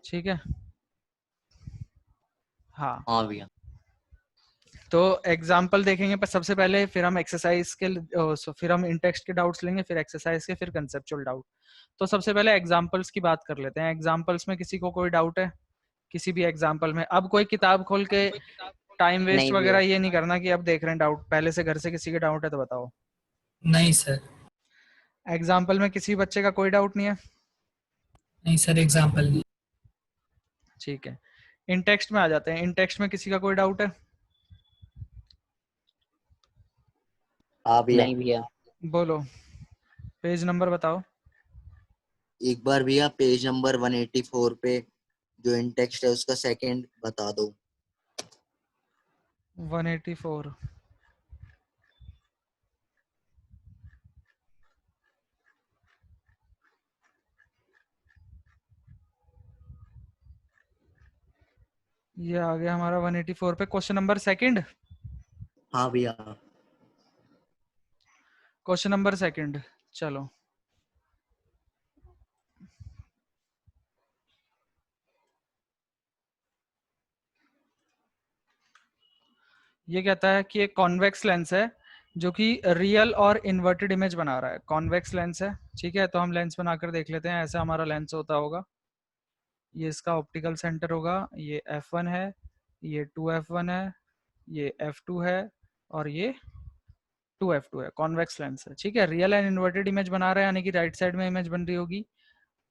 ठीक है। हाँ, हाँ भैया। तो एग्जाम्पल देखेंगे पर सबसे पहले, फिर हम एक्सरसाइज के फिर हम इन टेक्स्ट के डाउट्स लेंगे, फिर एक्सरसाइज के, फिर कंसेप्चुअल डाउट। तो सबसे पहले एग्जाम्पल्स की बात कर लेते हैं। एग्जाम्पल्स में किसी को कोई डाउट है किसी भी एग्जाम्पल में? अब कोई किताब खोल के टाइम वेस्ट नहीं वगैरह भैया। ये नहीं करना कि अब देख रहे हैं डाउट, पहले से घर से किसी के डाउट है तो बताओ। नहीं सर। एग्जाम्पल में किसी बच्चे का कोई डाउट नहीं है? नहीं सर, एग्जाम्पल नहीं। ठीक है, इन टेक्स्ट में आ जाते हैं। इन टेक्स्ट में किसी का कोई डाउट है? हाँ भैया। नहीं भैया। बोलो, पेज नंबर बताओ। एक बार भैया पेज नंबर 184 पे जो इन टेक्स्ट है उसका सेकंड बता दो। 184। ये आ गया हमारा 184 पे क्वेश्चन नंबर सेकंड। हाँ भैया। क्वेश्चन नंबर सेकंड, चलो। ये कहता है कि एक कॉन्वेक्स लेंस है जो कि रियल और इन्वर्टेड इमेज बना रहा है। कॉन्वेक्स लेंस है, ठीक है। तो हम लेंस बनाकर देख लेते हैं। ऐसा हमारा लेंस होता होगा, ये इसका ऑप्टिकल सेंटर होगा, ये f1 है, ये 2f1 है, ये f2 है, और ये 2f2 है। कॉन्वेक्स लेंस है, ठीक है। रियल एंड इन्वर्टेड इमेज बना रहा है, यानी कि राइट साइड में इमेज बन रही होगी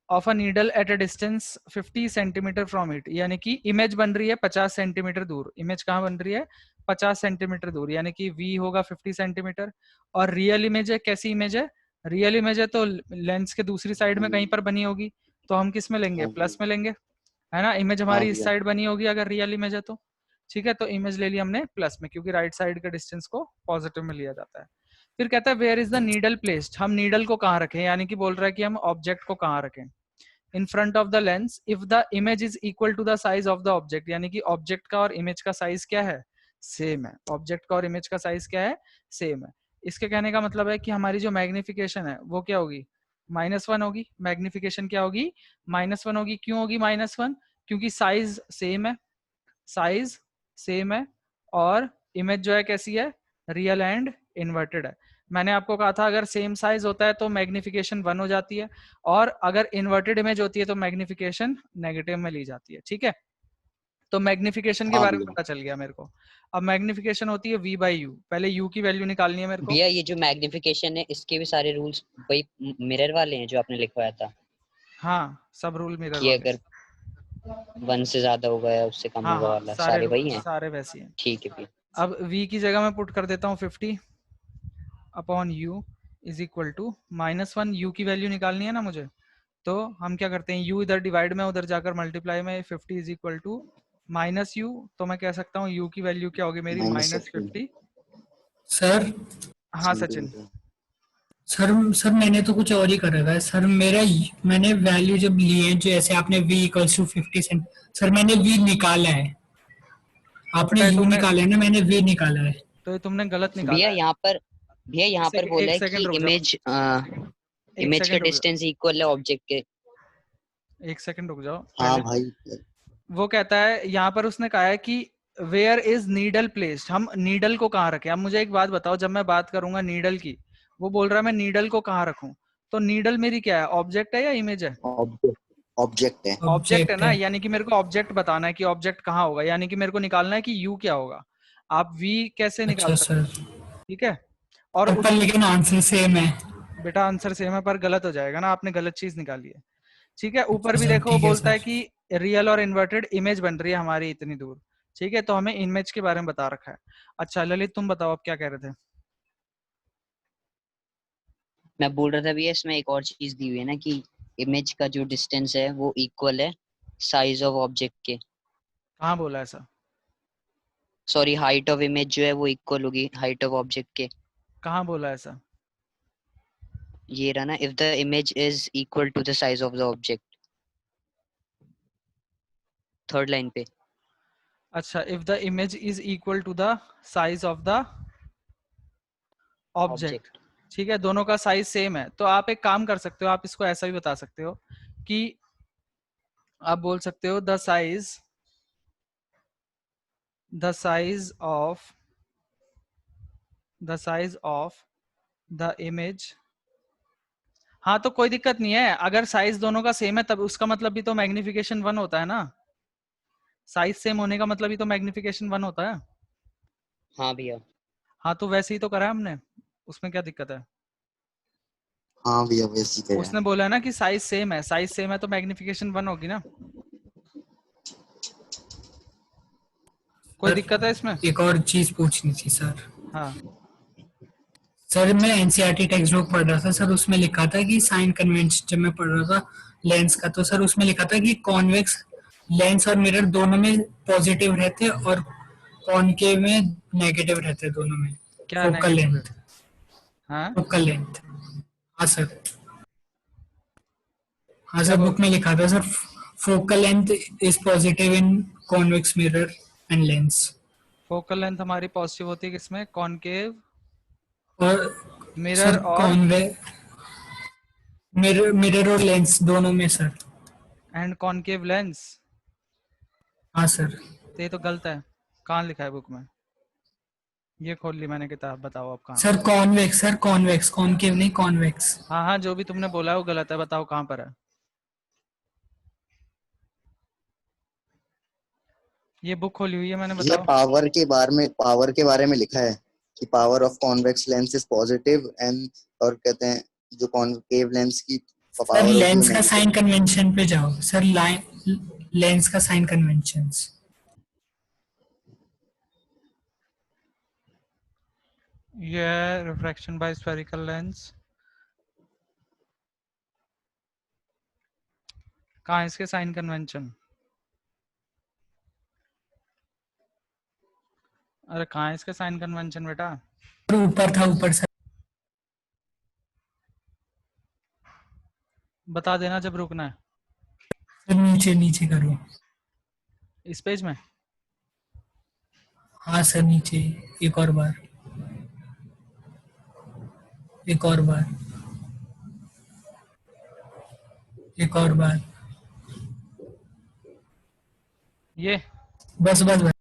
of a needle at a distance 50 centimetre from it, यानी कि इमेज बन रही है 50 सेंटीमीटर दूर। इमेज कहाँ बन रही है? 50 सेंटीमीटर दूर, यानी कि v होगा 50 सेंटीमीटर। और रियल इमेज है, कैसी इमेज है? रियल इमेज है तो लेंस के दूसरी साइड में कहीं पर बनी होगी, तो हम किस में लेंगे? प्लस में लेंगे, है ना। इमेज हाँ हमारी इस भैया। साइड बनी होगी अगर रियल इमेज है तो, ठीक है। तो इमेज ले ली हमने प्लस में, क्योंकि राइट साइड के डिस्टेंस को पॉजिटिव में लिया जाता है। फिर कहता है where is the needle placed, हम नीडल को कहाँ रखें, यानी कि बोल रहा है कि हम ऑब्जेक्ट को कहाँ रखें। In front of the lens if the image is equal to the size of the object, यानी कि ऑब्जेक्ट का और इमेज का साइज क्या है? सेम है। ऑब्जेक्ट का और इमेज का साइज क्या है? सेम है। इसके कहने का मतलब है कि हमारी जो मैग्निफिकेशन है वो क्या होगी? -1 होगी। मैग्निफिकेशन क्या होगी? -1 होगी। क्यों होगी -1? क्योंकि साइज सेम है, साइज सेम है, और इमेज जो है कैसी है? रियल एंड इन्वर्टेड है। मैंने आपको कहा था अगर सेम साइज होता है तो मैग्निफिकेशन 1 हो जाती है, और अगर इन्वर्टेड इमेज होती है तो मैग्निफिकेशन नेगेटिव में ली जाती है, ठीक है। तो मैग्निफिकेशन के हाँ बारे में भैया। पता चल गया मेरे को। अब मैग्निफिकेशन होती है v/u। पहले u की वैल्यू निकालनी है मेरे को। भैया ये जो मैग्निफिकेशन है इसके भी सारे रूल्स वही मिरर वाले हैं जो आपने लिखवाया था हाँ, सब रूल मिरर कि वाले। अगर 1 से ज्यादा होगा या उससे कम हाँ होगा हाँ, वाला, सारे सारे रूल वही हैं। सारे वैसे हैं। ठीक है भैया। अब v की जगह मैं पुट कर देता हूँ 50 upon u is equal to -1। u की वैल्यू निकालनी है ना मुझे, तो हम क्या करते हैं, u इधर डिवाइड में, उधर जाकर मल्टीप्लाई में, 50 इज इक्वल टू -u। तो मैं कह सकता हूँ u की वैल्यू क्या होगी मेरी? -50। -50। सर हाँ सचिन। सर सर मैंने तो कुछ और ही कर रखा है सर। मैंने वैल्यू जब ली है, जैसे आपने v equals to 50 cent, sir मैंने v निकाला है। आपने बेटा u तुमने, निकाला है ना, मैंने v निकाला है। तो ये तुमने गलत भैया निकाला है। यहाँ पर बोला एक है सेकंड कि रुक जाओ, इमेज एक इमेज का सेकंड रुक जाओ, डिस्टेंस इक्वल है ऑब्जेक्ट के। एक सेकंड रुक जाओ हाँ पहले। भाई। वो कहता है यहाँ पर उसने कहा है कि वेयर इज नीडल प्लेस्ड, हम नीडल को कहाँ रखें। अब मुझे एक बात बताओ, जब मैं बात करूंगा नीडल की, वो बोल रहा है मैं नीडल को कहाँ रखूं, तो नीडल मेरी क्या है? ऑब्जेक्ट है या इमेज है? ऑब्जेक्ट। ऑब्जेक्ट है। ऑब्जेक्ट है ऑब्जेक्ट ना, है। यानी कि मेरे को ऑब्जेक्ट बताना है कि ऑब्जेक्ट कहाँ होगा, यानी कि मेरे को निकालना है कि यू क्या होगा। आप वी कैसे निकाल अच्छा सकते सर। हो? ठीक है। और पर उस, लेकिन आंसर सेम है। बेटा आंसर सेम है पर गलत हो जाएगा ना, आपने गलत चीज निकाली है। ठीक है, ऊपर अच्छा भी सर, देखो वो ठीक है बोलता है सर। कि रियल और इन्वर्टेड इमेज बन रही है हमारी इतनी दूर। ठीक है, तो हमें इमेज के बारे में बता रखा है। अच्छा ललित तुम बताओ अब क्या कह रहे थे? मैं बोल रहा था भैया इसमें एक और चीज दी हुई है ना कि इमेज का जो डिस्टेंस है वो इक्वल है साइज ऑफ ऑब्जेक्ट के। कहाँ बोला ऐसा? सॉरी, हाइट ऑफ इमेज जो है वो इक्वल होगी हाइट ऑफ ऑब्जेक्ट के। कहाँ बोला ऐसा? ये रहा ना, if the image is equal to the size of the object, third line पे। अच्छा, if the image is equal to the size of the object. Object. ठीक है, दोनों का साइज सेम है, तो आप एक काम कर सकते हो, आप इसको ऐसा भी बता सकते हो कि आप बोल सकते हो the size of the image. हाँ तो कोई दिक्कत नहीं है, अगर साइज दोनों का सेम है तब उसका मतलब भी तो मैग्निफिकेशन 1 होता है ना। साइज सेम होने का मतलब ही तो मैग्निफिकेशन 1 होता है। हाँ भैया। हाँ तो वैसे ही तो करा है हमने, उसमें क्या दिक्कत है। हाँ भैया वैसे ही उसने करा। बोला है ना कि साइज सेम है तो मैग्निफिकेशन 1 होगी ना। कोई सर दिक्कत है इसमें। एक और चीज पूछनी थी सर। हाँ सर मैं एनसीईआरटी टेक्स्ट बुक पढ़ रहा था सर, उसमें लिखा था कि साइन कन्वेंशन, जब मैं पढ़ रहा था लेंस का, तो सर उसमें लिखा था कि कॉन्वेक्स लेंस और मिरर दोनों में पॉजिटिव रहते और कॉनकेव में नेगेटिव रहते दोनों में। क्या फोकल नेगेटिव लेंथ, रहता है। हाँ फोकल लेंथ। हाँ सर, हाँ क्या सर बोल, बुक में लिखा था sir, focal length is positive in convex mirror and lens. Focal length हमारी पॉजिटिव होती है किसमें, कॉनकेव और मिरर सर और मिरर मिरर और लेंस दोनों में सर। And concave lens. हाँ सर। तो ये तो गलत है, कहाँ लिखा है बुक में। ये खोल ली मैंने किताब, बताओ आप कहाँ। सर कॉन्वेक्स, कॉनकेव नहीं, कॉन्वेक्स। हाँ हाँ जो भी तुमने बोला है वो गलत है, बताओ कहाँ पर है। ये बुक खोली हुई है मैंने, ये बताओ। पावर के बारे में लिखा है कि power of convex lens is positive and, और कहते हैं जो कॉनकेव लेंस की सर पावर होती है वो लेंस का नेगेटिव साइन होती कन्वेंशन पे जाओ सर, लेंस का साइन कन्वेंशंस। ये रिफ्रैक्शन बाय स्फेरिकल लेंस, कहाँ है इसके साइन कन्वेंशन। अरे कहाँ है इसके साइन कन्वेंशन बेटा। ऊपर था, ऊपर सर। बता देना जब रुकना है। सर नीचे नीचे करो। इस पेज में। हाँ सर नीचे, एक और बार, एक और बार, एक और बार, ये बस बस बस।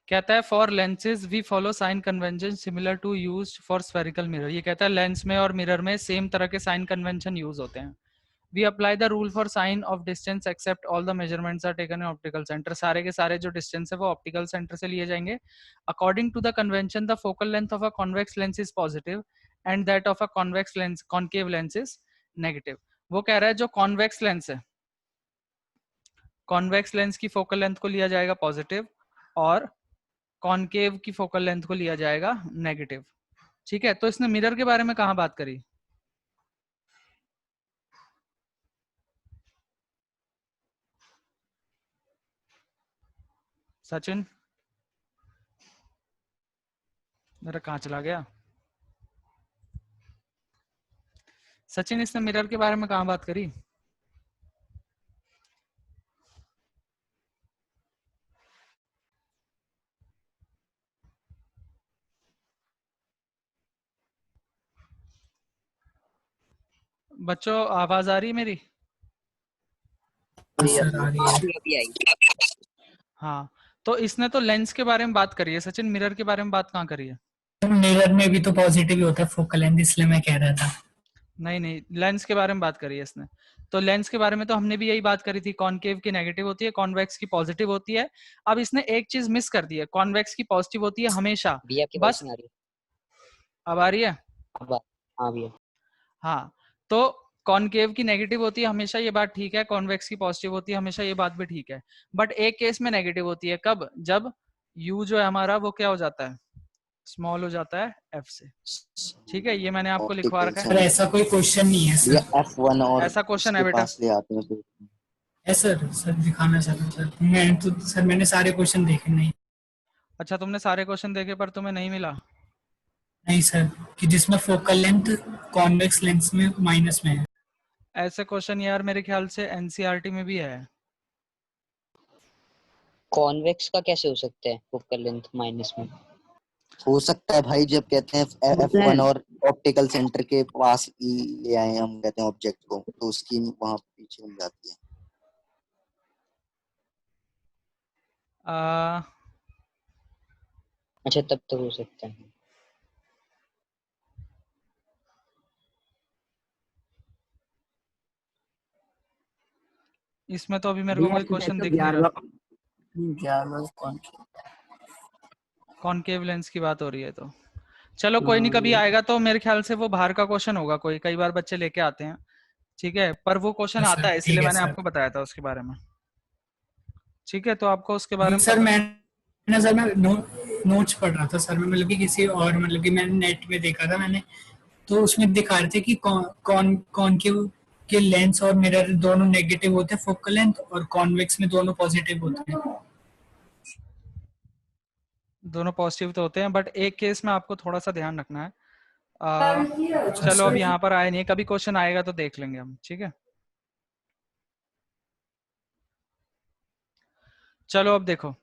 कहता है for lenses we follow sign convention similar to used for spherical mirror. ये कहता है लेंस में और मिरर में सेम तरह के साइन कन्वेंशन यूज होते हैं। We apply the rule for sign of distance except all the measurements are taken in optical centre. सारे के सारे जो डिस्टेंस है वो ऑप्टिकल सेंटर से लिए जाएंगे। According to the convention the focal length of a convex lens is positive and that of a convex lens concave lens is negative. वो कह रहा है जो कॉन्वेक्स लेंस है, कॉन्वेक्स लेंस की फोकल लेंथ को लिया जाएगा पॉजिटिव और कॉनकेव की फोकल लेंथ को लिया जाएगा नेगेटिव। ठीक है, तो इसने मिरर के बारे में कहाँ बात करी। सचिन मेरा कहाँ चला गया। सचिन इसने मिरर के बारे में कहाँ बात करी। बच्चों आवाज आ रही है मेरी। हाँ सर आ रही है। अभी आई। हाँ तो इसने तो लेंस के बारे में बात करी है, सचिन मिरर के बारे में बात कहाँ करी है। मिरर में भी तो पॉजिटिव ही होता है फोकल लेंथ, इसलिए मैं कह रहा था। नहीं नहीं लेंस के बारे में बात करी है इसने। तो लेंस के बारे में तो हमने भी यही बात करी थी, कॉनकेव की नेगेटिव होती है, कॉन्वेक्स की पॉजिटिव होती है। अब इसने एक चीज मिस कर दी है, कॉन्वेक्स की पॉजिटिव होती है हमेशा। भैया की वॉइस बस नहीं आ रही। अब आ रही है। अब हाँ भैया। हाँ तो कॉनकेव की नेगेटिव होती है हमेशा, ये बात ठीक है। कॉन्वेक्स की पॉजिटिव होती है हमेशा, ये बात भी ठीक है। बट एक केस में नेगेटिव होती है, कब, जब यू जो है हमारा वो क्या हो जाता है, स्मॉल हो जाता है एफ से। ठीक है, ये मैंने आपको लिखवा ऑप्टिकल रखा है। सर ऐसा कोई क्वेश्चन नहीं है या सर। F1 और ऐसा क्वेश्चन है उसके बेटा। पास ले आते हैं तो। है सर, सर दिखाना चाहता सर, मैंने सारे क्वेश्चन देखे नहीं। अच्छा तुमने सारे क्वेश्चन देखे पर तुम्हें नहीं मिला। नहीं सर, कि जिसमें फोकल लेंथ कॉन्वेक्स लेंस में माइनस में है। ऐसे क्वेश्चन यार मेरे ख्याल से एनसीईआरटी में भी है। कॉन्वेक्स का कैसे हो सकता है फोकल लेंथ माइनस में। हो सकता है भाई, जब कहते हैं F1 और ऑप्टिकल सेंटर के पास ले आए हम कहते हैं ऑब्जेक्ट को, तो उसकी वहां पीछे मिल जाती है। अच्छा तब तो हो सकता है। इसमें तो अभी मेरे को भैया कोई क्वेश्चन दिख नहीं रहा। 11 कौन कॉनकेव लेंस की बात हो रही है तो चलो कोई नहीं, कभी ये आएगा तो मेरे ख्याल से वो बाहर का क्वेश्चन होगा कोई, कई बार बच्चे लेके आते हैं, ठीक है, पर वो क्वेश्चन आता सर है ठीक इसलिए है मैंने सर। आपको बताया था उसके बारे में, ठीक है, तो आपको उसके बारे नहीं में सर पता। मैं सर मैं नोट्स पढ़ रहा था सर, मैं मतलब कि किसी और मतलब कि मैंने नेट पे देखा था मैंने, तो उसमें दिखा रहे थे कि कौन के लेंस और मिरर दोनों नेगेटिव होते हैं फोकल लेंथ, और कॉन्वेक्स में दोनों पॉजिटिव होते हैं। दोनों पॉजिटिव तो होते हैं, बट एक केस में आपको थोड़ा सा ध्यान रखना है। अच्छा चलो अब सर। यहाँ पर आए नहीं, कभी क्वेश्चन आएगा तो देख लेंगे हम, ठीक है। चलो अब देखो,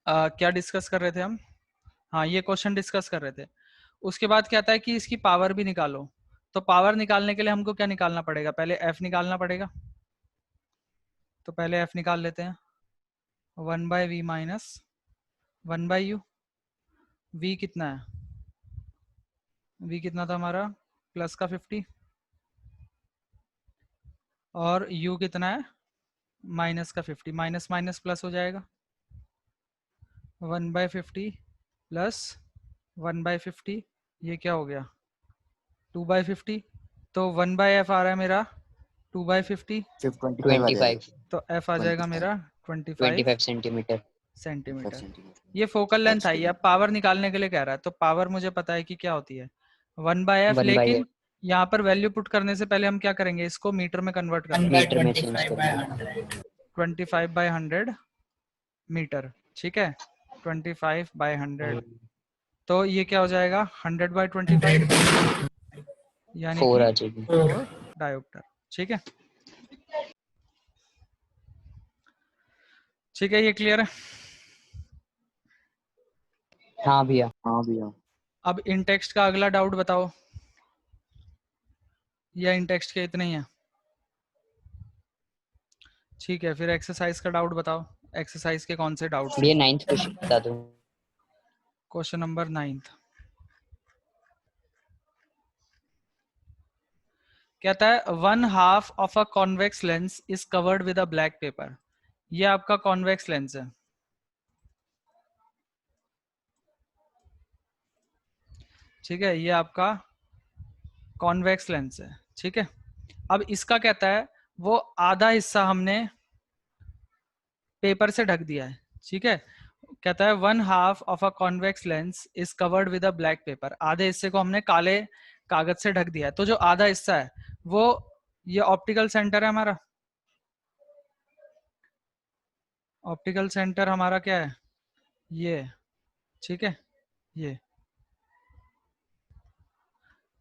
क्या डिस्कस कर रहे थे हम, हाँ ये क्वेश्चन डिस्कस कर रहे थे। उसके बाद क्या आता है कि इसकी पावर भी निकालो, तो पावर निकालने के लिए हमको क्या निकालना पड़ेगा, पहले एफ निकालना पड़ेगा, तो पहले एफ निकाल लेते हैं, 1/v माइनस 1/u। v कितना है, v कितना था हमारा प्लस का 50, और u कितना है माइनस का 50, माइनस माइनस प्लस हो जाएगा, 1/50 प्लस 1/50, ये क्या हो गया 2/50, तो 1/f आ रहा है मेरा 2/50, 25 आ जाएगा। 25 तो f आ जाएगा 25 मेरा 25 25 सेंटीमीटर। सेंटीमीटर। सेंटीमीटर ये फोकल पर लेंथ आई है, अब स्क्वायर। पावर निकालने के लिए कह रहा है, तो पावर मुझे पता है कि क्या होती है 1/f, 1/8 लेकिन यहाँ पर वैल्यू पुट करने से पहले हम क्या करेंगे, इसको मीटर में कन्वर्ट कर वन लेंगे, बाय मीटर में ट्वेंटी चेंज फाइव बाय करना। 100 25/100 मीटर, ठीक है, 25/100, हम्म, तो ये क्या हो जाएगा 100/25, 100 यानी 4 कि आ जाएगी। 4 डायोप्टर, ठीक है, ठीक है, ये क्लियर है। हाँ भैया। हाँ भैया। अब इन टेक्स्ट का अगला डाउट बताओ, या इन टेक्स्ट के इतने ही है, ठीक है, फिर एक्सरसाइज का डाउट बताओ, एक्सरसाइज के कौन से डाउट्स हैं। भैया 9th क्वेश्चन बता दो। क्वेश्चन नंबर 9 कहता है 1/2 of a convex lens is covered with a black pepper. ये आपका कॉन्वेक्स लेंस है, ठीक है, ये आपका कॉन्वेक्स लेंस है, ठीक है। अब इसका कहता है वो आधा हिस्सा हमने पेपर से ढक दिया है, ठीक है, कहता है 1/2 of a convex lens is covered with a black pepper, आधे हिस्से को हमने काले कागज से ढक दिया है, तो जो आधा हिस्सा है वो ये ऑप्टिकल सेंटर है हमारा, ऑप्टिकल सेंटर हमारा क्या है ये, ठीक है, ये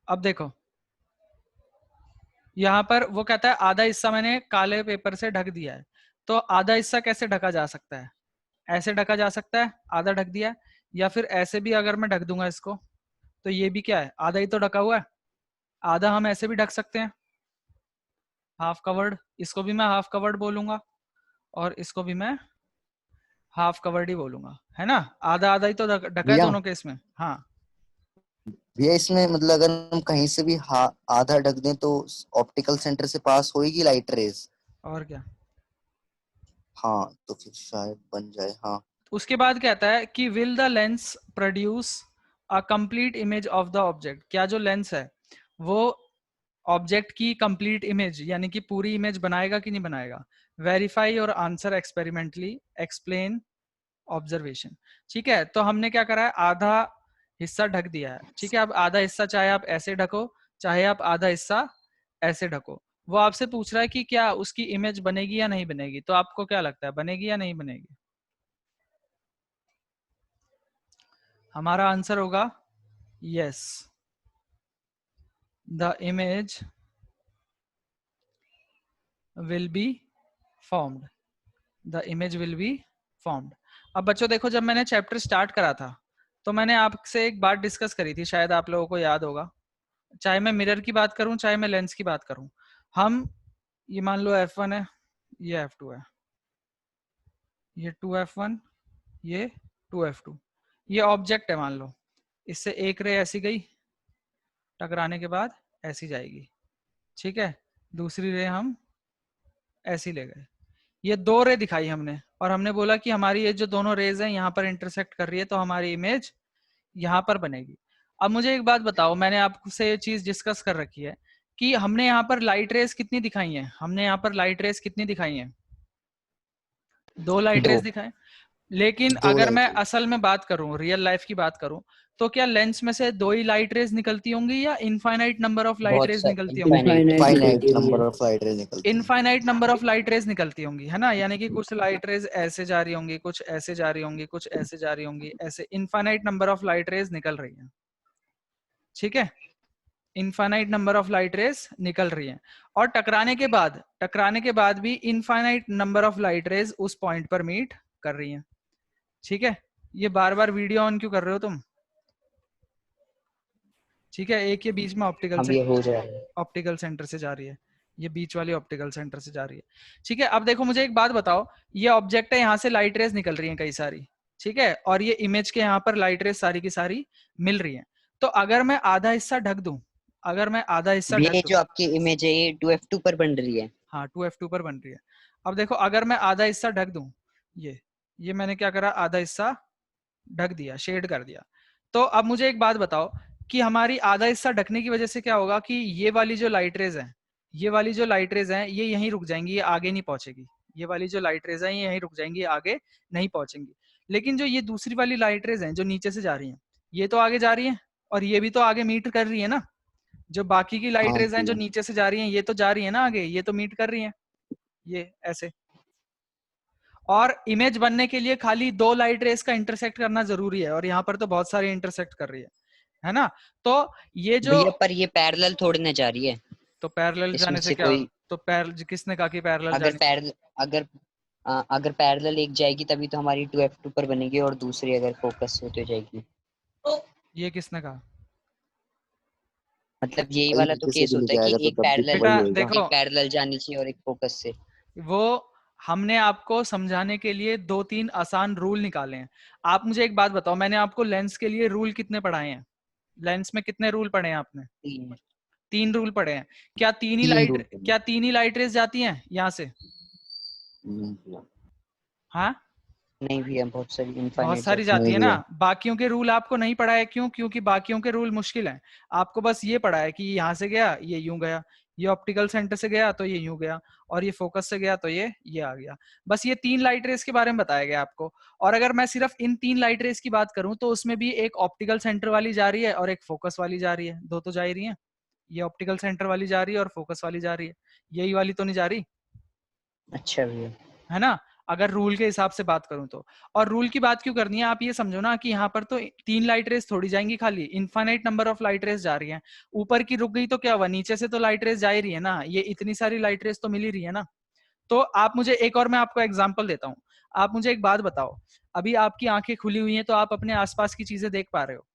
अब देखो यहाँ पर वो कहता है आधा हिस्सा मैंने काले पेपर से ढक दिया है, तो आधा हिस्सा कैसे ढका जा सकता है, ऐसे ढका जा सकता है आधा ढक दिया है, या फिर ऐसे भी अगर मैं ढक दूंगा इसको, तो ये भी क्या है आधा ही तो ढका हुआ है, आधा हम ऐसे भी ढक सकते हैं हाफ कवर्ड, इसको भी मैं हाफ कवर्ड बोलूंगा और इसको भी मैं हाफ कवर्ड ही बोलूंगा, है ना, आधा आधा ही तो ढका है भैया दोनों केस में, हाँ। भैया इसमें मतलब अगर हम कहीं से भी आधा ढक दें तो ऑप्टिकल सेंटर से पास होएगी लाइट रेज। और क्या, हाँ तो फिर शायद बन जाए। हाँ उसके बाद कहता है कि will the lens produce a complete image of the object, क्या जो लेंस है वो ऑब्जेक्ट की कंप्लीट इमेज यानी कि पूरी इमेज बनाएगा कि नहीं बनाएगा, वेरीफाई और आंसर एक्सपेरिमेंटली, एक्सप्लेन ऑब्जर्वेशन, ठीक है, तो हमने क्या करा है आधा हिस्सा ढक दिया है, ठीक है, अब आधा हिस्सा चाहे आप ऐसे ढको चाहे आप आधा हिस्सा ऐसे ढको, वो आपसे पूछ रहा है कि क्या उसकी इमेज बनेगी या नहीं बनेगी, तो आपको क्या लगता है बनेगी या नहीं बनेगी, हमारा आंसर होगा yes, the image will be formed, the image will be formed. अब बच्चों देखो जब मैंने चैप्टर स्टार्ट करा था तो मैंने आपसे एक बात डिस्कस करी थी, शायद आप लोगों को याद होगा, चाहे मैं मिरर की बात करूं चाहे मैं लेंस की बात करूं, हम ये मान लो f1 है ये f2 है, ये 2f1, ये 2f2, ये ऑब्जेक्ट है मान लो, इससे एक रे ऐसी गई, टकराने के बाद ऐसी जाएगी, ठीक है, दूसरी रे हम ऐसी ले गए, ये दो रे दिखाई हमने, और हमने बोला कि हमारी ये जो दोनों रेज हैं यहाँ पर इंटरसेक्ट कर रही है, तो हमारी इमेज यहाँ पर बनेगी। अब मुझे एक बात बताओ, मैंने आपसे ये चीज डिस्कस कर रखी है कि हमने यहाँ पर लाइट रेस कितनी दिखाई है, हमने यहाँ पर लाइट रेस कितनी दिखाई है, 2 लाइट रेस दो। दिखाए। लेकिन दो अगर मैं लाइट असल में बात करूं, रियल लाइफ की बात करूं, तो क्या लेंस में से 2 ही लाइट रेस निकलती होंगी या इनफाइनाइट नंबर ऑफ लाइट बहुत रेस सारे निकलती होंगी? इनफाइनाइट फाइनाइट निकलती होंगी। नंबर ऑफ लाइट रेज निकलती हैं। Infinite number of light rays निकलती होंगी, है ना, यानी कि कुछ लाइट रेस ऐसे जा रही होंगी, कुछ ऐसे जा रही होंगी, कुछ ऐसे जा रही होंगी, ऐसे infinite number of light rays निकल रही हैं, ठीक है, infinite number of light rays निकल रही हैं, और टकराने के बाद भी infinite number of light rays उस पॉइंट पर मीट कर रही हैं, ठीक है। ये बार बार वीडियो ऑन क्यों कर रहे हो तुम? ठीक है, एक ये बीच में अब ये हो जा रहा है। ऑप्टिकल सेंटर से जा रही है, ये बीच वाली ऑप्टिकल सेंटर से जा रही है, ठीक है। अब देखो मुझे एक बात बताओ, ये ऑब्जेक्ट है, यहाँ से लाइट रेस निकल रही है कई सारी, ठीक है, और ये इमेज के यहाँ पर लाइट रेस सारी की सारी मिल रही है, तो अगर मैं आधा हिस्सा ढक दूं, अगर मैं आधा हिस्सा ढक ये दूं, जो आपकी इमेज है ये 2f2 पर बन रही है। हाँ 2f2 पर बन रही है। अब देखो अगर मैं आधा हिस्सा ढक दूं, ये मैंने क्या करा, आधा हिस्सा ढक दिया, शेड कर दिया, तो अब मुझे एक बात बताओ कि हमारी आधा हिस्सा ढकने की वजह से क्या होगा कि ये वाली जो लाइट रेज है, ये वाली जो लाइट रेज है ये यहीं रुक जाएंगी, ये आगे नहीं पहुंचेगी, ये वाली जो लाइट रेज है ये यहीं रुक जाएंगी, आगे नहीं पहुंचेंगी। लेकिन जो ये दूसरी वाली लाइट रेज है जो नीचे से जा रही है, ये तो आगे जा रही है, और ये भी तो आगे मीट कर रही है ना, जो बाकी की लाइट हाँ रेज हैं जो जी। नीचे से जा रही हैं ये तो जा रही है ना आगे, ये तो मीट कर रही हैं, ये ऐसे। और इमेज बनने के लिए खाली 2 लाइट रेस का इंटरसेक्ट करना जरूरी है, और यहाँ पर तो बहुत सारी इंटरसेक्ट कर रही है ना, तो ये जो भैया पर ये पैरेलल थोड़ी ना जा रही है, तो पैरेलल इसमें जाने से से क्या, कोई तो किसने कहा कि पैरेलल अगर जाने? पैरेलल अगर अगर पैरेलल एक जाएगी तभी तो हमारी 2f2 पर बनेगी, और दूसरी अगर फोकस से तो जाएगी। ये किसने कहा? मतलब यही भाई वाला तो नीचे से केस भी ले होता है कि जाएगा तो एक तब भी तो पैरेलल वही बेटा होएगा। देखो, एक पैरेलल जानी चाहिए और एक फोकस से। वो हमने आपको समझाने के लिए 2-3 आसान रूल निकाले हैं। आप मुझे एक बात बताओ, मैंने आपको लेंस के लिए रूल कितने पढ़ाए हैं? लेंस में कितने रूल पढ़े हैं आपने? 3 रूल पढ़े हैं। क्या तीन रूल करने। क्या 3 ही लाइट रेस जाती हैं यहाँ से? हाँ, नहीं भैया बहुत सारी बहुत इनफाइनाइट सारी जाती जाती नहीं है ना। भैया। बाकियों के रूल आपको नहीं पढ़ा है, क्यों? क्योंकि बाकियों के रूल मुश्किल हैं। आपको बस ये पढ़ा है कि यहाँ से गया ये यूं गया, ये ऑप्टिकल सेंटर से गया तो ये यूं गया, और ये फोकस से गया तो ये आ गया। बस ये 3 लाइट रेस के बारे में बताया गया आपको। और अगर मैं सिर्फ इन 3 लाइट रेस की बात करूं तो उसमें भी एक ऑप्टिकल सेंटर वाली जा रही है और एक फोकस वाली जा रही है, 2 तो जा ही रही है। ये ऑप्टिकल सेंटर वाली जा रही है और फोकस वाली जा रही है, यही वाली तो नहीं जा रही, अच्छा भैया। है ना, अगर रूल के हिसाब से बात करूं तो। और रूल की बात क्यों करनी है, आप ये समझो ना कि यहाँ पर तो 3 लाइट रेस थोड़ी जाएंगी, खाली infinite number of light rays जा रही हैं। ऊपर की रुक गई तो क्या हुआ, नीचे से तो लाइट रेस जा ही रही है ना, ये इतनी सारी लाइट रेस तो मिल ही रही है ना। तो आप मुझे एक और मैं आपको एग्जाम्पल देता हूँ। आप मुझे एक बात बताओ, अभी आपकी आंखें खुली हुई हैं तो आप अपने आसपास की चीजें देख पा रहे हो।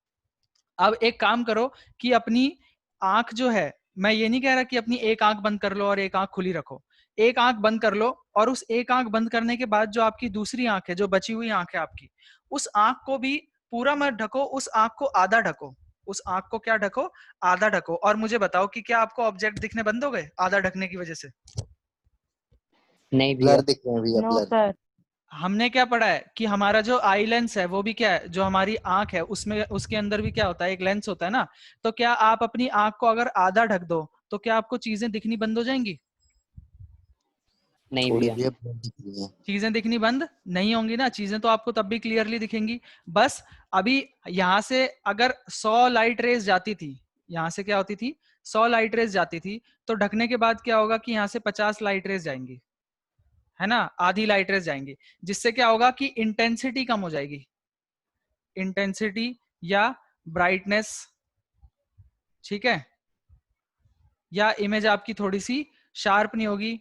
अब एक काम करो कि अपनी आंख जो है, मैं ये नहीं कह रहा कि अपनी एक आंख बंद कर लो और एक आंख खुली रखो, एक आंख बंद कर लो, और उस एक आंख बंद करने के बाद जो आपकी दूसरी आंख है, जो बची हुई आंख है आपकी, उस आंख को भी पूरा मत ढको, उस आंख को आधा ढको, उस आंख को क्या ढको, आधा ढको। और मुझे बताओ कि क्या आपको ऑब्जेक्ट दिखने बंद हो गए आधा ढकने की वजह से? नहीं भैया। ब्लर दिख रहे हैं भैया, नो ब्लर। सर। हमने क्या पढ़ा है कि हमारा जो आई लेंस है वो भी क्या है, जो हमारी आंख है उसमें, उसके अंदर भी क्या होता है, एक लेंस होता है ना। तो क्या आप अपनी आंख को अगर आधा ढक दो तो क्या आपको चीजें दिखनी बंद हो जाएंगी? नहीं थोड़ी भैया। भैया ब्लर दिख रही है। चीजें दिखनी बंद नहीं होंगी ना, चीजें तो आपको तब भी क्लियरली दिखेंगी। बस अभी यहाँ से अगर 100 लाइट रेज जाती थी, यहाँ से क्या होती थी, 100 लाइट रेज जाती थी, तो ढकने के बाद क्या होगा कि यहाँ से 50 लाइट रेज जाएंगी, है ना, आधी लाइट रेज जाएंगी, जिससे क्या होगा कि इंटेंसिटी कम हो जाएगी, इंटेंसिटी या ब्राइटनेस, ठीक है, या इमेज आपकी थोड़ी सी शार्प नहीं होगी,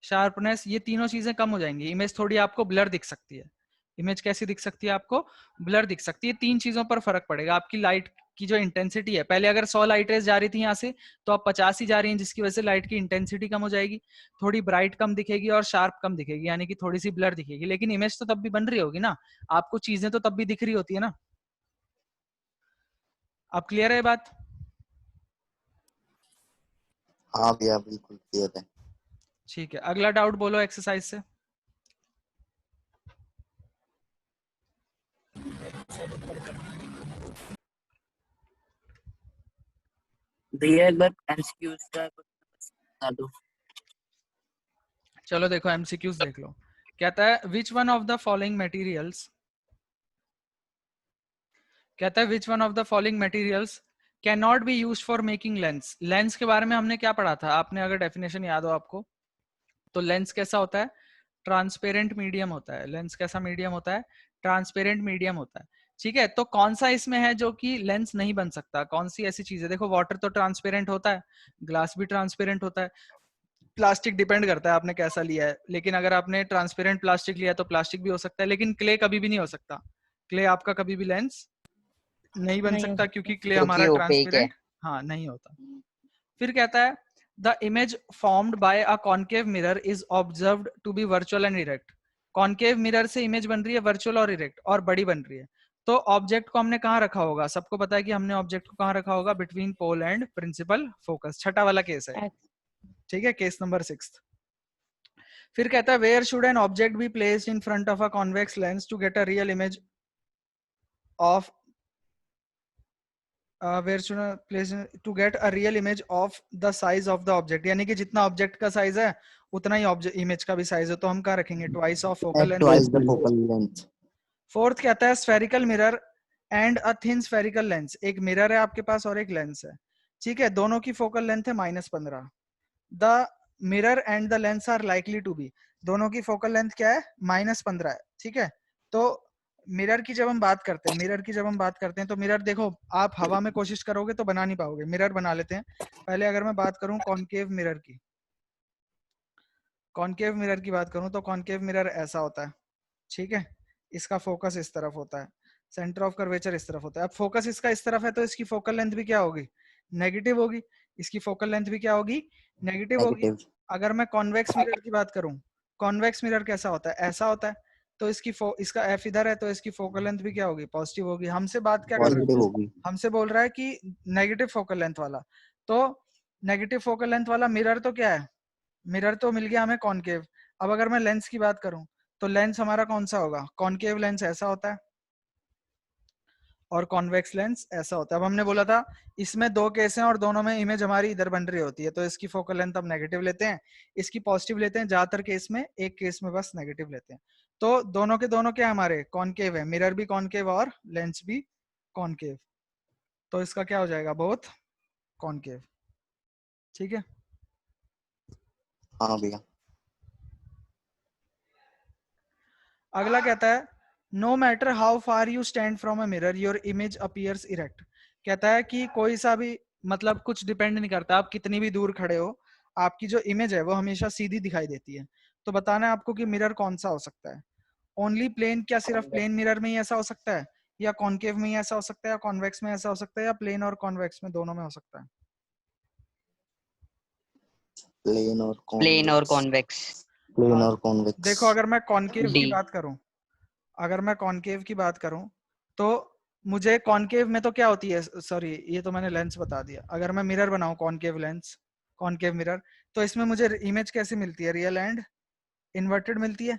शार्पनेस, ये तीनों चीजें कम हो जाएंगी, इमेज थोड़ी आपको ब्लर दिख सकती है। इमेज कैसी दिख सकती है आपको? ब्लर दिख सकती है। 3 चीजों पर फर्क पड़ेगा, आपकी लाइट की जो इंटेंसिटी है, पहले अगर 100 लाइट रेज जा रही थी यहाँ से, तो अब 50 ही जा रही हैं, जिसकी वजह से लाइट की इंटेंसिटी कम हो जाएगी, थोड़ी ब्राइट कम दिखेगी और शार्प कम दिखेगी, यानी कि थोड़ी सी ब्लर दिखेगी, लेकिन इमेज तो तब भी बन रही होगी ना, आपको चीजें तो तब भी दिख रही होती है ना। अब क्लियर है ये बात? हाँ भैया बिल्कुल क्लियर है। ठीक है, अगला डाउट बोलो एक्सरसाइज से। भैया एक बार एमसीक्यूज का बता दो। चलो देखो एमसीक्यूज देख लो। कहता है which one of the following materials, कहता है which one of the following materials can not be used for making lens. Lens के बारे में हमने क्या पढ़ा था, आपने अगर डेफिनेशन याद हो आपको, तो लेंस कैसा होता है, ट्रांसपेरेंट मीडियम होता है। लेंस कैसा मीडियम होता है, ट्रांसपेरेंट मीडियम होता है। ठीक है, तो कौन सा इसमें है जो कि लेंस नहीं बन सकता, कौन सी ऐसी चीज है? देखो वाटर तो ट्रांसपेरेंट होता है, ग्लास भी ट्रांसपेरेंट होता है, प्लास्टिक डिपेंड करता है आपने कैसा लिया है, लेकिन अगर आपने ट्रांसपेरेंट प्लास्टिक लिया है तो प्लास्टिक भी हो सकता है, लेकिन क्ले कभी भी नहीं हो सकता। क्ले आपका कभी भी लेंस नहीं बन नहीं हो सकता सकता। क्योंकि क्ले क्योंकि हमारा opaque है। ट्रांसपेरेंट हाँ नहीं होता। फिर कहता है the image formed by a concave mirror is observed to be virtual and erect. Concave mirror से इमेज बन रही है वर्चुअल और इरेक्ट और बड़ी बन रही है, तो ऑब्जेक्ट को हमने कहाँ रखा होगा? सबको पता है कि हमने ऑब्जेक्ट को कहाँ रखा होगा, between pole and principal focus. छठा वाला केस है, ठीक है, केस नंबर 6। फिर कहता है where should an object be placed in front of a convex lens to get a real image of where should I place to get a real image of the size of the object, यानी कि जितना object का size है उतना ही object image का भी size है, तो हम क्या रखेंगे, twice of focal length. Twice the focal length. Fourth कहता है spherical mirror and a thin spherical lens. एक मिरर है आपके पास और एक लेंस है, ठीक है, दोनों की फोकल लेंथ है -15। The mirror and the lens are likely to be, दोनों की फोकल लेंथ क्या है, -15 है, ठीक है। तो मिरर की जब हम बात करते हैं, मिरर की जब हम बात करते हैं, तो मिरर देखो आप हवा में कोशिश करोगे तो बना नहीं पाओगे, मिरर बना लेते हैं। पहले अगर मैं बात करूं कॉनकेव मिरर की, कॉनकेव मिरर की बात करूं तो कॉनकेव मिरर ऐसा होता है, ठीक है, इसका फोकस इस तरफ होता है, सेंटर ऑफ कर्वेचर इस तरफ होता है। अब फोकस इसका इस तरफ है तो इसकी फोकल लेंथ भी क्या होगी, नेगेटिव होगी, इसकी फोकल लेंथ भी क्या होगी, नेगेटिव होगी। नेगेटिव। अगर मैं कॉन्वेक्स मिरर की बात करूं, कॉन्वेक्स मिरर कैसा होता है, ऐसा होता है, तो इसकी इसका एफ इधर है तो इसकी फोकल लेंथ भी क्या होगी, पॉजिटिव होगी। हमसे बात क्या कर रहा है, पॉजिटिव होगी। हमसे बोल रहा है कि नेगेटिव फोकल लेंथ वाला, तो नेगेटिव फोकल लेंथ वाला मिरर तो क्या है, मिरर तो मिल गया हमें कॉनकेव। अब अगर मैं लेंस की बात करूं तो लेंस हमारा कौन सा होगा, कॉनकेव लेंस ऐसा होता है और कॉन्वेक्स लेंस ऐसा होता है। अब हमने बोला था इसमें दो केस हैं और दोनों में इमेज हमारी इधर बन रही होती है, तो इसकी फोकल लेंथ हम नेगेटिव लेते हैं, इसकी पॉजिटिव लेते हैं, ज्यादातर केस में, एक केस में बस नेगेटिव लेते हैं। तो दोनों के दोनों क्या हमारे कॉनकेव है, मिरर भी कॉनकेव और लेंस भी कॉनकेव, तो इसका क्या हो जाएगा, बोथ कॉनकेव, ठीक है। हाँ भैया। अगला कहता है no matter how far you stand from a mirror your image appears erect. कहता है कि कोई सा भी मतलब कुछ डिपेंड नहीं करता, आप कितनी भी दूर खड़े हो आपकी जो इमेज है वो हमेशा सीधी दिखाई देती है। तो बताना है आपको कि मिरर कौन सा हो सकता है, ओनली प्लेन, क्या सिर्फ प्लेन मिरर में ही ऐसा हो सकता है, या कॉनकेव में ही ऐसा हो सकता है, या कॉन्वेक्स में ऐसा हो सकता है, या प्लेन और कॉन्वेक्स में दोनों में हो सकता है। प्लेन और प्लेन और कॉन्वेक्स। कॉन्वेक्स। प्लेन हाँ, और कॉन्वेक्स। देखो अगर मैं कॉनकेव की डी। बात करूं, अगर मैं कॉनकेव की बात करूं तो मुझे कॉनकेव में तो क्या होती है, सॉरी ये तो मैंने लेंस बता दिया। अगर मैं मिरर बनाऊं कॉनकेव लेंस, कॉनकेव मिरर, तो इसमें मुझे इमेज कैसे मिलती है, रियल एंड इन्वर्टेड मिलती है,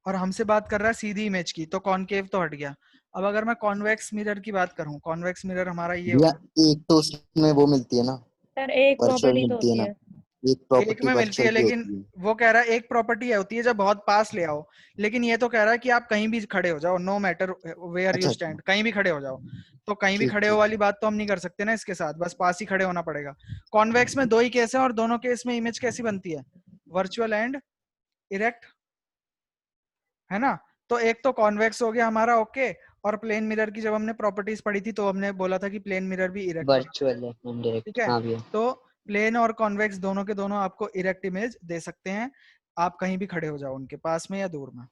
और हमसे बात कर रहा है सीधी इमेज की, तो कॉनकेव तो हट गया। अब अगर मैं कॉन्वेक्स मिरर की बात करूं, कॉन्वेक्स मिरर हमारा ये भैया होगा, एक तो उसमें वो मिलती है ना, सर एक वर्चुअल प्रॉपर्टी तो मिलती है होती ना, है। एक एक प्रॉपर्टी में मिलती है, वर्चुअल की लेकिन होती है। वो कह रहा है एक प्रॉपर्टी होती है जब बहुत पास ले आओ, लेकिन ये तो कह रहा है कि आप कहीं भी खड़े हो जाओ, नो मैटर वेयर यू अच्छा अच्छा, स्टैंड, कहीं भी खड़े हो जाओ। तो कहीं भी ठीक खड़े हो ठीक। वाली बात तो हम नहीं कर सकते ना इसके साथ, बस पास ही खड़े होना पड़ेगा। कॉन्वेक्स में दो ही केस है और दोनों केस में इमेज कैसी बनती है, वर्चुअल एंड इरेक्ट, है ना। तो एक तो कॉन्वेक्स हो गया हमारा, ओके। और प्लेन मिरर की जब हमने प्रॉपर्टीज पढ़ी थी तो हमने बोला था कि प्लेन मिरर भी इरेक्ट होता है, वर्चुअल है, ठीक इनडायरेक्ट। है। हाँ भैया। तो प्लेन और कॉन्वेक्स दोनों के दोनों आपको इरेक्ट इमेज दे सकते हैं, आप कहीं भी खड़े हो जाओ उनके पास में या दूर में।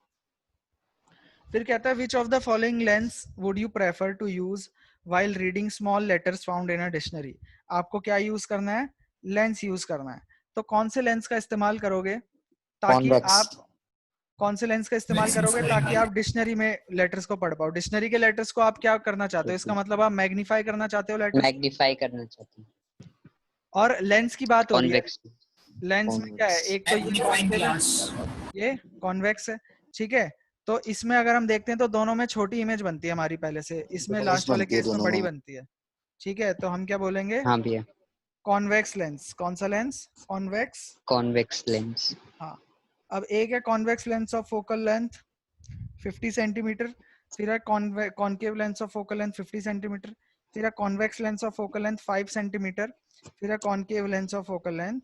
फिर कहता है which of the following lens would you prefer to use while reading small letters found in a dictionary. आपको क्या यूज करना है? लेंस यूज करना है. तो कौन से लेंस का इस्तेमाल करोगे ताकि Convex. आप कौन से लेंस का इस्तेमाल करोगे ताकि आप डिक्शनरी में लेटर्स को पढ़ पाओ? डिक्शनरी के लेटर्स को आप क्या करना चाहते हो? इसका मतलब आप मैग्नीफाई करना चाहते हो लेटर्स. मैग्नीफाई करना चाहती हूँ. और लेंस की बात हो रही है. कॉन्वेक्स. लेंस में क्या है? एक तो ये मैग्नीफाइंग कॉन्केव है, ग्लास। ये कॉन्वेक्स है. ठीक है, तो इसमें अगर हम देखते हैं तो दोनों में छोटी इमेज बनती है हमारी पहले से, इसमें Image लास्ट वाले बनती है केस में दोनों बड़ी में। बनती है. ठीक है, तो हम क्या बोलेंगे? हाँ भैया. Convex lens. कौन सा लेंस? कॉन्वेक्स. Convex lens. हाँ. अब एक है convex lens of focal length 50 centimetre, फिर है concave lens of focal length 50 centimetre, फिर है convex lens of focal length 5 centimetre, फिर है concave lens of focal length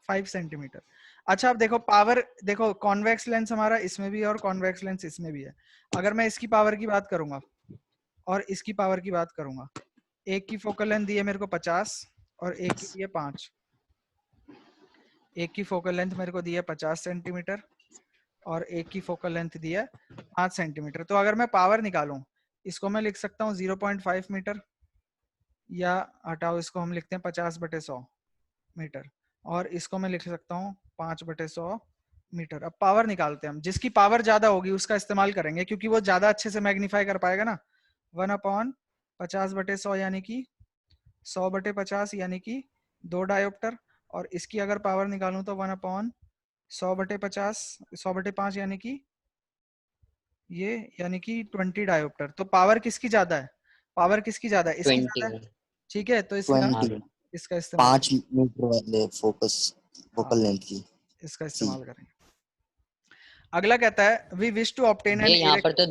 5 centimetre. अच्छा, अब देखो पावर, देखो कॉन्वेक्स लेंस हमारा इसमें भी है और कॉन्वेक्स लेंस इसमें भी है. अगर मैं इसकी पावर की बात करूंगा और इसकी पावर की बात करूंगा, एक की फोकल लेंथ दी है मेरे को 50 और एक की दी है 5. एक की फोकल लेंथ मेरे को दी है 50 सेंटीमीटर और एक की फोकल लेंथ दी है 5 सेंटीमीटर. तो अगर मैं पावर निकालूं, इसको मैं लिख सकता हूँ 0.5 मीटर, या हटाओ इसको हम लिखते हैं 50/100 मीटर, और इसको मैं लिख सकता हूँ 5/100 मीटर. अब पावर निकालते हैं हम. जिसकी पावर ज्यादा होगी उसका इस्तेमाल करेंगे क्योंकि वो ज्यादा अच्छे से मैग्नीफाई कर पाएगा ना. 1/50/100 यानी कि 100/50 यानी कि 2 डायोप्टर. और इसकी अगर पावर निकालूं तो 1/100/50 100/5 यानी कि ये, यानी कि 20 डायोप्टर. तो पावर किसकी ज्यादा है? पावर किसकी ज्यादा है? इसकी 20. ज्यादा है. ठीक है, तो इसका 20. इसका इस्तेमाल 5 मीटर वाले फोकल लेंथ की. इसका इस्तेमाल करेंगे. अगला कहता है we wish to obtain an ये यहाँ पर तो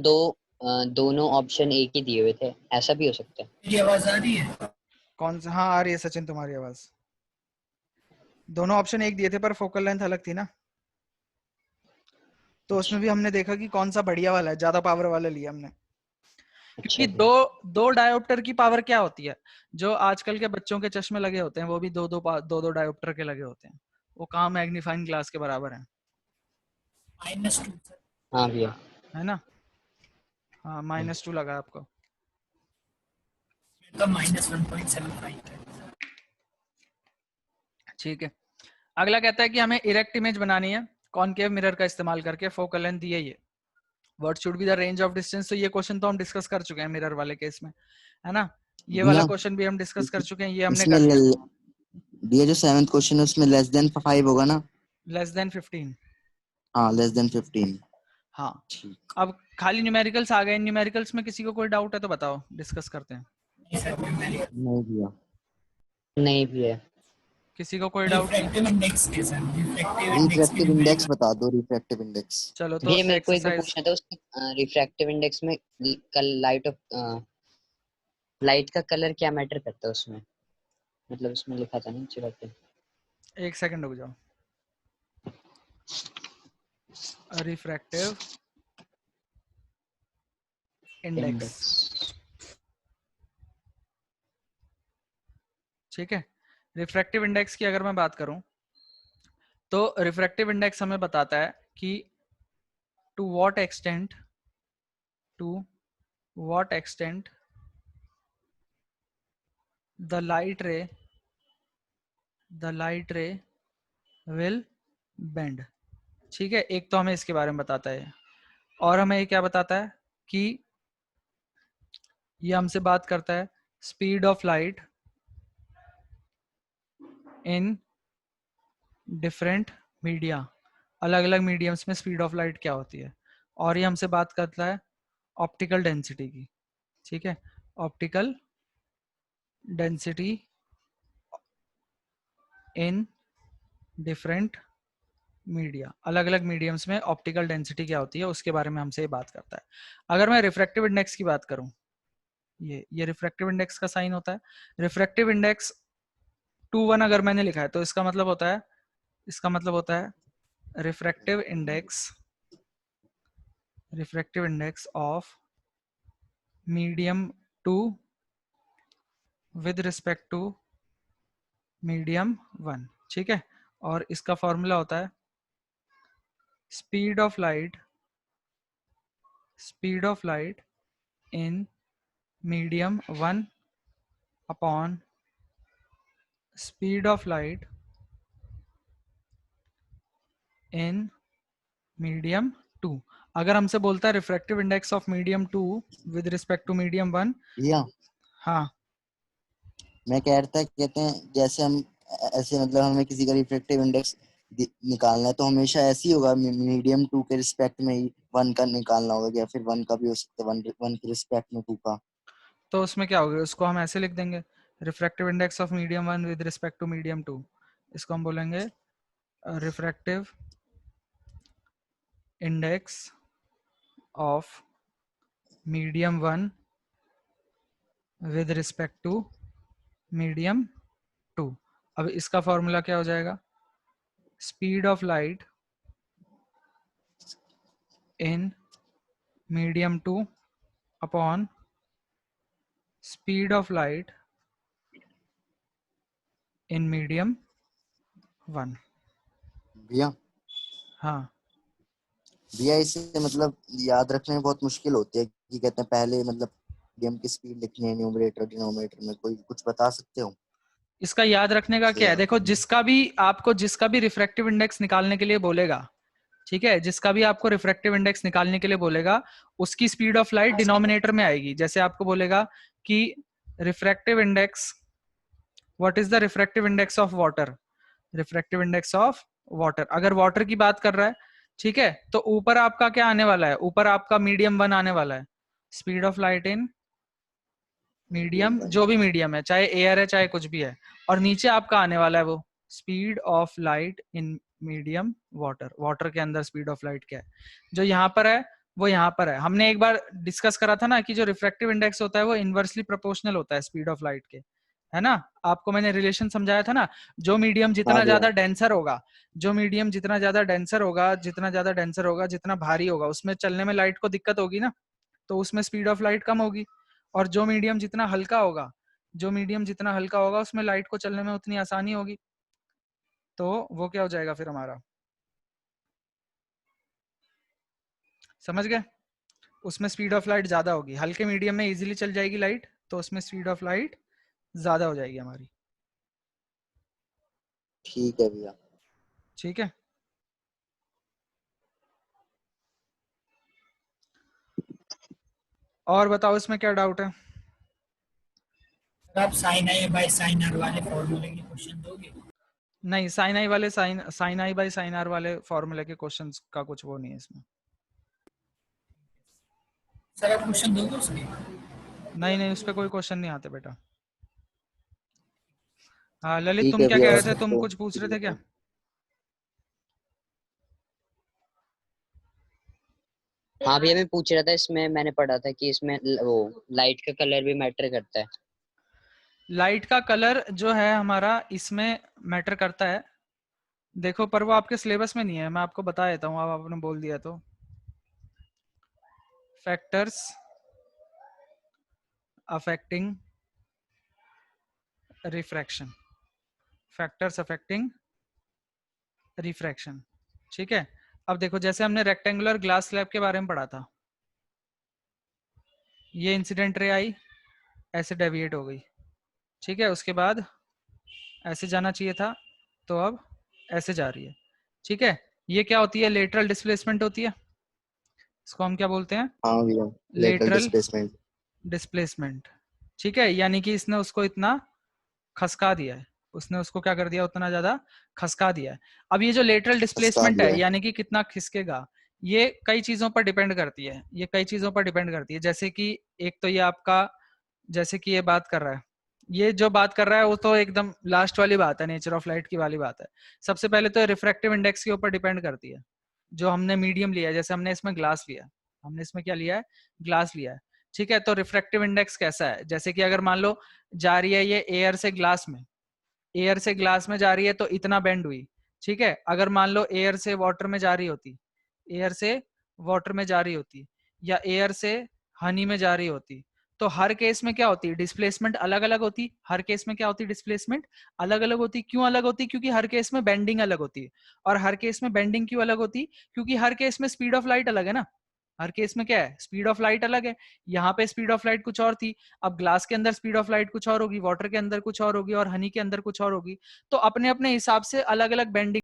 दोनों ऑप्शन एक ही दिए हुए थे, ऐसा भी हो सकता है. मेरी आवाज आ रही है? कौन सा? हाँ आ रही है सचिन तुम्हारी आवाज. दोनों ऑप्शन एक दिए थे पर फोकल लेंथ अलग थी ना, तो उसमें भी हमने देखा कि कौन सा बढ़िया वाला है, ज्यादा पावर वाला लिया हमने. क्योंकि अच्छा. दो डायोप्टर की पावर क्या होती है? जो आजकल के बच्चों के चश्मे लगे होते हैं वो भी दो डायोप्टर के लगे होते हैं. वो कहाँ मैग्नीफाइंग ग्लास के बराबर है? -2 सर। हाँ भैया. है ना. हाँ -2 लगा आपको. तो -1.75 है। ठीक है. अगला कहता है कि हमें इरेक्ट इमेज बनानी है कॉनकेव मिरर का इस्तेमाल करके. फोकल लेंथ दी है ये. What should be the range of distance? तो ये क्वेश्चन तो हम डिस्कस कर चुके हैं मिरर वाले केस में, है ना. ये वाला ना क्वेश्चन भी हम डिस्कस कर चुके हैं, ये हमने इसमें कर लिया. ये जो 7th क्वेश्चन है उसमें लेस देन 5 होगा ना. Less than 15. हाँ लेस देन 15. हाँ. ठीक. अब खाली न्यूमेरिकल्स आ गए. न्यूमेरिकल्स में किसी को कोई डाउट है तो बताओ, डिस्कस करते हैं. नहीं भैया. नहीं भैया. किसी को कोई डाउट नहीं? रिफ्रैक्टिव इंडेक्स के सर, रिफ्रैक्टिव इंडेक्स बता दो. Refractive index. चलो तो भैया मेरे को एक बार एक्सरसाइज. पूछना था, उसके रिफ्रैक्टिव इंडेक्स में कल लाइट का कलर क्या मैटर करता है उसमें? मतलब उसमें लिखा था ना नीचे पे. एक सेकंड रुक जाओ. Refractive index. ठीक है. रिफ्रैक्टिव इंडेक्स की अगर मैं बात करूं तो रिफ्रैक्टिव इंडेक्स हमें बताता है कि to what extent the light ray will bend. ठीक है, एक तो हमें इसके बारे में बताता है, और हमें ये क्या बताता है कि ये हमसे बात करता है speed of light in different media. अलग अलग मीडियम्स में स्पीड ऑफ लाइट क्या होती है. और ये हमसे बात करता है ऑप्टिकल डेंसिटी की. ठीक है, optical density in different media. अलग अलग मीडियम्स में ऑप्टिकल डेंसिटी क्या होती है उसके बारे में हमसे ये बात करता है. अगर मैं रिफ्रैक्टिव इंडेक्स की बात करूं, ये रिफ्रैक्टिव इंडेक्स का साइन होता है. रिफ्रैक्टिव इंडेक्स 2:1 अगर मैंने लिखा है तो इसका मतलब होता है refractive index of medium 2 with respect to medium 1. ठीक है, और इसका फॉर्मूला होता है speed of light in medium 1 upon speed of light in medium 2। अगर हमसे बोलता है refractive index of medium 2 with respect to medium 1। भैया हाँ मैं कह रहा था, कहते हैं जैसे हम ऐसे मतलब हमें किसी का रिफ्रैक्टिव इंडेक्स निकालना है तो हमेशा ऐसे ही होगा, मीडियम 2 के रिस्पेक्ट में ही 1 का निकालना होगा, या फिर 1 का भी हो सकता है, 1 के रिस्पेक्ट में 2 का। तो उसमें क्या होगा, उसको हम ऐसे लिख देंगे refractive index of medium 1 with respect to medium 2। इसको हम बोलेंगे refractive index of medium 1 with respect to medium 2। अब इसका फॉर्मूला क्या हो जाएगा, speed of light in medium 2 upon speed of light in medium 1। भैया हाँ भैया इसे मतलब याद रखने में बहुत मुश्किल होती है कि कहते हैं पहले मतलब मीडियम की स्पीड लिखनी है न्यूमरेटर डिनोमिनेटर में, कोई कुछ बता सकते हो? इसका याद रखने का क्या है, देखो जिसका भी आपको जिसका भी रिफ्रैक्टिव इंडेक्स निकालने के लिए बोलेगा, ठीक है, जिसका भी आपको रिफ्रैक्टिव इंडेक्स निकालने के लिए बोलेगा उसकी स्पीड ऑफ लाइट डिनोमिनेटर में आएगी। जैसे आपको बोलेगा कि refractive index, what is the refractive index of water, refractive index of water, अगर वाटर की बात कर रहा है, ठीक है, तो ऊपर आपका क्या आने वाला है, ऊपर आपका मीडियम 1 आने वाला है, speed of light in medium, जो भी मीडियम है, चाहे एयर है चाहे कुछ भी है, और नीचे आपका आने वाला है वो speed of light in medium water, water के अंदर स्पीड ऑफ लाइट क्या है, जो यहाँ पर है वो यहाँ पर है। हमने एक बार डिस्कस करा था ना कि जो रिफ्रैक्टिव इंडेक्स होता है वो इनवर्सली प्रोपोर्शनल होता है स्पीड ऑफ लाइट के, है ना, आपको मैंने रिलेशन समझाया था ना, जो मीडियम हाँ जितना भैया। ज्यादा डेंसर होगा, जो मीडियम जितना ज्यादा डेंसर होगा, जितना ज्यादा डेंसर होगा, जितना भारी होगा, उसमें चलने में लाइट को दिक्कत होगी ना, तो उसमें स्पीड ऑफ लाइट कम होगी। और जो मीडियम जितना हल्का होगा, जो मीडियम जितना हल्का होगा उसमें लाइट को चलने में उतनी आसानी होगी। तो वो क्या हो जाएगा फिर हमारा, समझ गए, उसमें स्पीड ऑफ लाइट ज्यादा होगी, हल्के मीडियम में इजीली चल जाएगी लाइट, तो उसमें स्पीड ऑफ लाइट ज्यादा हो जाएगी हमारी। ठीक है भैया। ठीक है, और बताओ इसमें क्या डाउट है। सर आप sine i by sine r वाले फॉर्मूले के क्वेश्चन दोगे? नहीं, साइन आई वाले sine i by sine r वाले फॉर्मूले के क्वेश्चंस का कुछ वो नहीं है इसमें। सर आप क्वेश्चन दोगे उसके? नहीं नहीं, उस पर कोई क्वेश्चन नहीं आते बेटा। हाँ ललित, ठीक तुम है क्या भैया, कह रहे थे, उसमें तुम तो कुछ पूछ रहे थे क्या। हाँ भैया मैं पूछ रहा था, इसमें मैंने पढ़ा था कि इसमें वो लाइट का कलर भी मैटर करता है। लाइट का कलर जो है हमारा इसमें मैटर करता है, देखो पर वो आपके सिलेबस में नहीं है, मैं आपको बता देता हूँ, अब आपने बोल दिया तो। Factors affecting refraction, factors affecting refraction, ठीक है। अब देखो जैसे हमने रेक्टेंगुलर ग्लास स्लैब के बारे में पढ़ा था, ये इंसिडेंट रे आई, ऐसे डेविएट हो गई, ठीक है, उसके बाद ऐसे जाना चाहिए था, तो अब ऐसे जा रही है, ठीक है। ये क्या होती है, लेटरल डिस्प्लेसमेंट होती है, इसको हम क्या बोलते हैं, हाँ भैया, लेटरल लेटरल डिस्प्लेसमेंट। डिस्प्लेसमेंट, ठीक है, यानी कि इसने उसको इतना खसका दिया है, उसने उसको क्या कर दिया, उतना ज्यादा खसका दिया है। अब ये जो लेटरल खसका डिस्प्लेसमेंट दिया है है। यानी कि कितना खिसकेगा, ये कई चीजों पर डिपेंड करती है, ये कई चीजों पर डिपेंड करती है, जैसे कि एक तो ये आपका, जैसे कि ये बात कर रहा है, ये जो बात कर रहा है वो तो एकदम लास्ट वाली बात है, नेचर ऑफ लाइट की वाली बात है। सबसे पहले तो रिफ्रैक्टिव इंडेक्स के ऊपर डिपेंड करती है, जो हमने मीडियम लिया है, जैसे हमने इसमें ग्लास लिया, हमने इसमें क्या लिया है, ग्लास लिया है, ठीक है। तो रिफ्रैक्टिव इंडेक्स कैसा है, जैसे कि अगर मान लो जा रही है ये एयर से ग्लास में, एयर से ग्लास में जा रही है तो इतना बेंड हुई, ठीक है। अगर मान लो एयर से वाटर में जा रही होती, एयर से वाटर में जा रही होती, या एयर से हनी में जा रही होती, तो हर केस में क्या होती है, डिस्प्लेसमेंट अलग अलग होती, हर केस में क्या होती, डिस्प्लेसमेंट अलग अलग होती। क्यों अलग होती, क्योंकि हर केस में बेंडिंग अलग होती है, और हर केस में बेंडिंग क्यों अलग होती, क्योंकि हर केस में स्पीड ऑफ लाइट अलग है ना, हर केस में क्या है, स्पीड ऑफ लाइट अलग है। यहाँ पे स्पीड ऑफ लाइट कुछ और थी, अब ग्लास के अंदर स्पीड ऑफ लाइट कुछ और होगी, वाटर के अंदर कुछ और होगी और हनी के अंदर कुछ और होगी। तो अपने अपने हिसाब से अलग अलग बेंडिंग